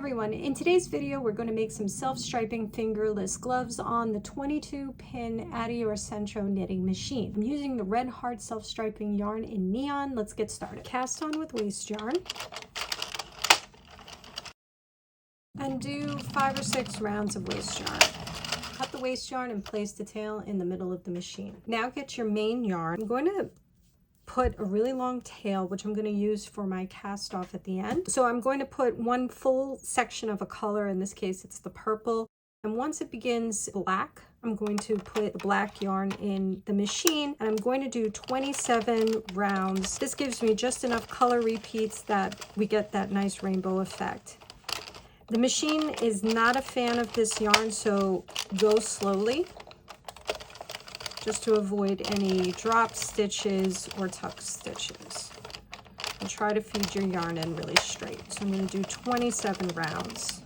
everyone, in today's video we're going to make some self-striping fingerless gloves on the 22-pin Addi or Sentro knitting machine. I'm using the red hard self-striping yarn in neon. Let's get started. Cast on with waste yarn and do 5 or 6 rounds of waste yarn. Cut the waste yarn and place the tail in the middle of the machine. Now get your main yarn. I'm going to put a really long tail, which I'm going to use for my cast off at the end. So I'm going to put one full section of a color, in this case it's the purple, and once it begins black, I'm going to put the black yarn in the machine, and I'm going to do 27 rounds. This gives me just enough color repeats that we get that nice rainbow effect. The machine is not a fan of this yarn, so go slowly, just to avoid any drop stitches or tuck stitches. And try to feed your yarn in really straight. So I'm going to do 27 rounds.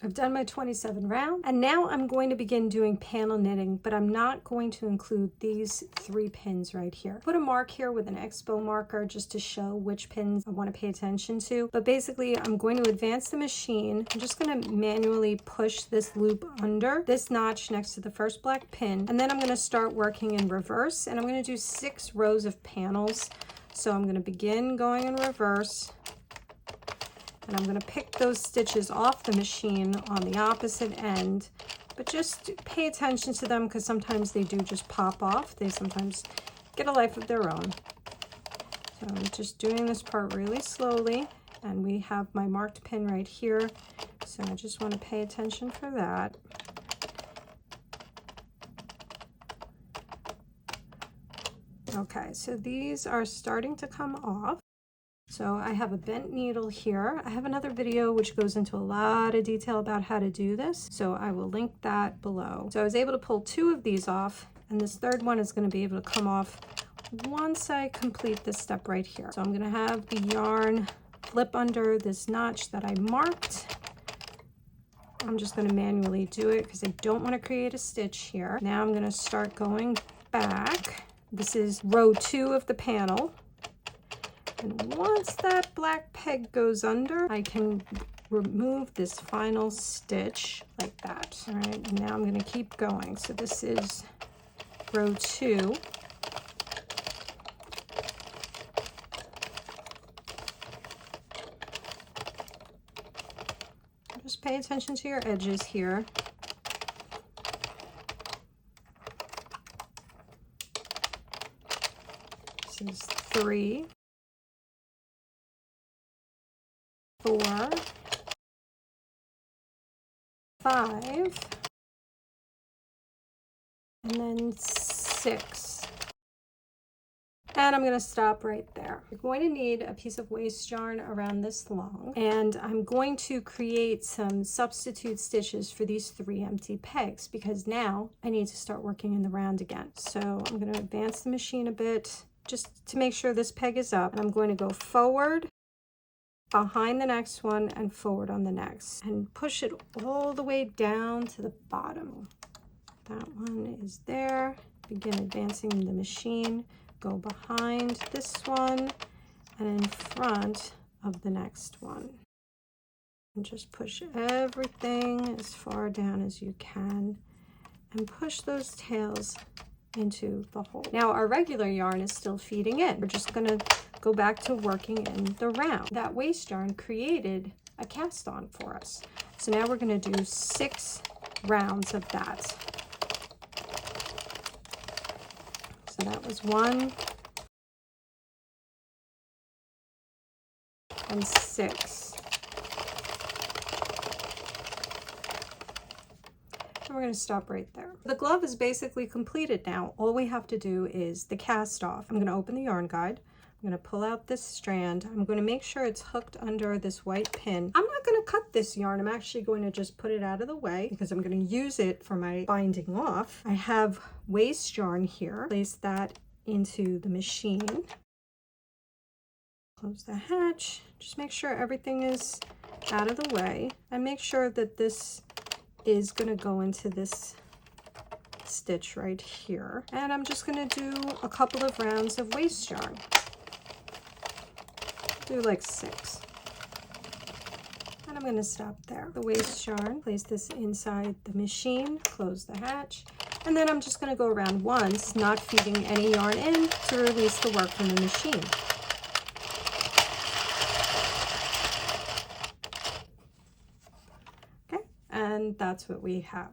I've done my 27 rounds, and now I'm going to begin doing panel knitting, but I'm not going to include these 3 pins right here. Put a mark here with an expo marker just to show which pins I want to pay attention to. But basically, I'm going to advance the machine. I'm just going to manually push this loop under this notch next to the first black pin, and then I'm going to start working in reverse, and I'm going to do 6 rows of panels. So I'm going to begin going in reverse. And I'm going to pick those stitches off the machine on the opposite end, but just pay attention to them because sometimes they do just pop off. They sometimes get a life of their own. So I'm just doing this part really slowly, and we have my marked pin right here. So I just want to pay attention for that. Okay, so these are starting to come off. So I have a bent needle here. I have another video which goes into a lot of detail about how to do this, so I will link that below. So I was able to pull 2 of these off, and this third one is going to be able to come off once I complete this step right here. So I'm going to have the yarn flip under this notch that I marked. I'm just going to manually do it because I don't want to create a stitch here. Now I'm going to start going back. This is row 2 of the panel. And once that black peg goes under, I can remove this final stitch like that. All right, and now I'm going to keep going. So this is row 2. Just pay attention to your edges here. This is 3. 4, 5, and then 6. And I'm going to stop right there. You're going to need a piece of waste yarn around this long, and I'm going to create some substitute stitches for these 3 empty pegs because now I need to start working in the round again. So I'm going to advance the machine a bit just to make sure this peg is up, and I'm going to go forward, behind the next one, and forward on the next, and push it all the way down to the bottom. That one is there. Begin advancing the machine, go behind this one and in front of the next one, and just push everything as far down as you can and push those tails into the hole. Now our regular yarn is still feeding in. We're just going to go back to working in the round. That waste yarn created a cast on for us. So now we're going to do 6 rounds of that. So that was 1 and 6. And we're going to stop right there. The glove is basically completed now. All we have to do is the cast off. I'm going to open the yarn guide. I'm going to pull out this strand. I'm going to make sure it's hooked under this white pin. I'm not going to cut this yarn. I'm actually going to just put it out of the way because I'm going to use it for my binding off. I have waste yarn here. Place that into the machine. Close the hatch. Just make sure everything is out of the way, and make sure that this is going to go into this stitch right here. And I'm just going to do a couple of rounds of waste yarn. Do like 6. And I'm going to stop there. The waist yarn, place this inside the machine, close the hatch, and then I'm just going to go around once, not feeding any yarn in to release the work from the machine. Okay, and that's what we have.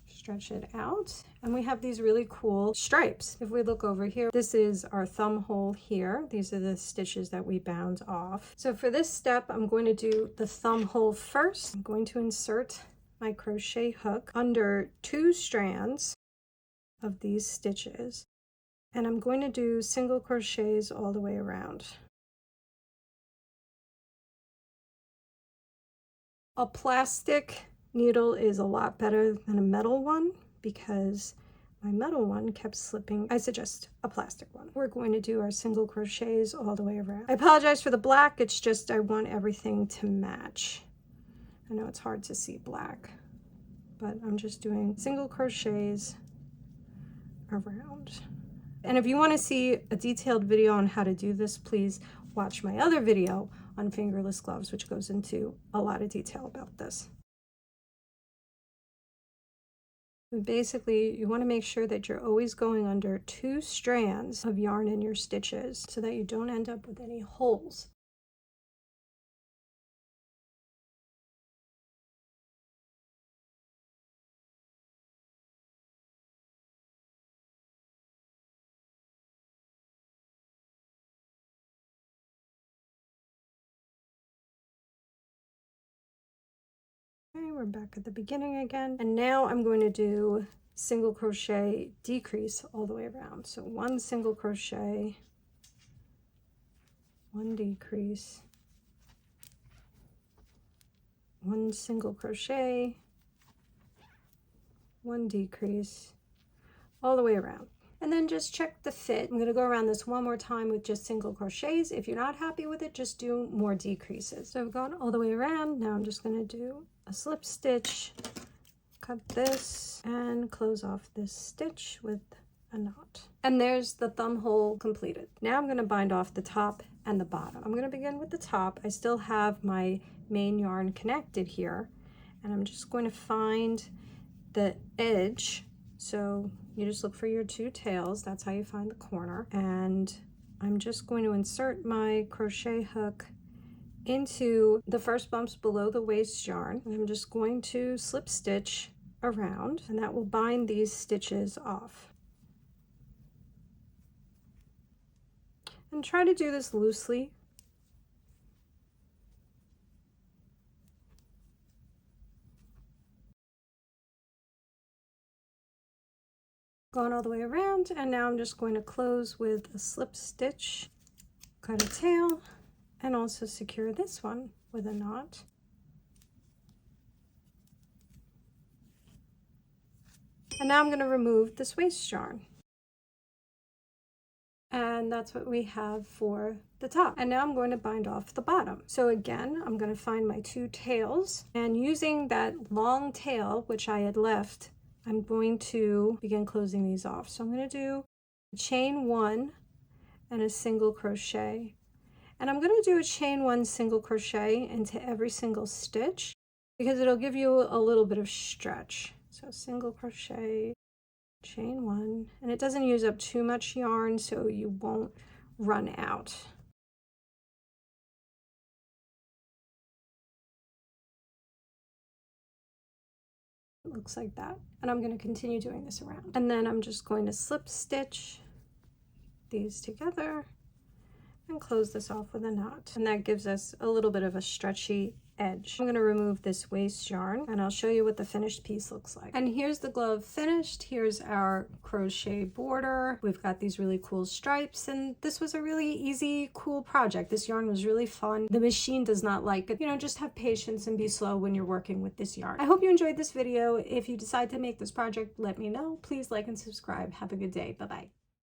Stretch it out, and we have these really cool stripes. If we look over here, this is our thumb hole here. These are the stitches that we bound off. So for this step, I'm going to do the thumb hole first. I'm going to insert my crochet hook under 2 strands of these stitches, and I'm going to do single crochets all the way around. A plastic needle is a lot better than a metal one because my metal one kept slipping. I suggest a plastic one. We're going to do our single crochets all the way around. I apologize for the black, it's just I want everything to match. I know it's hard to see black, but I'm just doing single crochets around. And if you want to see a detailed video on how to do this, please watch my other video on fingerless gloves, which goes into a lot of detail about this. Basically, you want to make sure that you're always going under 2 strands of yarn in your stitches so that you don't end up with any holes. Okay, we're back at the beginning again, and now I'm going to do single crochet decrease all the way around. So 1 single crochet, 1 decrease, 1 single crochet, 1 decrease, all the way around. And then just check the fit. I'm going to go around this one more time with just single crochets. If you're not happy with it, just do more decreases. So I've gone all the way around. Now I'm just going to do a slip stitch, cut this, and close off this stitch with a knot. And there's the thumb hole completed. Now I'm going to bind off the top and the bottom. I'm going to begin with the top. I still have my main yarn connected here, and I'm just going to find the edge. So you just look for your 2 tails, that's how you find the corner, and I'm just going to insert my crochet hook into the first bumps below the waist yarn, and I'm just going to slip stitch around, and that will bind these stitches off. And try to do this loosely. Going all the way around, and now I'm just going to close with a slip stitch, cut a tail, and also secure this one with a knot. And now I'm going to remove this waist yarn. And that's what we have for the top. And now I'm going to bind off the bottom. So again, I'm going to find my 2 tails, and using that long tail, which I had left, I'm going to begin closing these off. So I'm going to do a chain 1 and a single crochet. And I'm going to do a chain 1 single crochet into every single stitch because it'll give you a little bit of stretch. So single crochet, chain 1, and it doesn't use up too much yarn, so you won't run out. It looks like that, and I'm going to continue doing this around, and then I'm just going to slip stitch these together and close this off with a knot, and that gives us a little bit of a stretchy edge. I'm going to remove this waist yarn, and I'll show you what the finished piece looks like. And here's the glove finished. Here's our crochet border. We've got these really cool stripes, and this was a really easy, cool project. This yarn was really fun. The machine does not like it. You know, just have patience and be slow when you're working with this yarn. I hope you enjoyed this video. If you decide to make this project, let me know. Please like and subscribe. Have a good day. Bye-bye.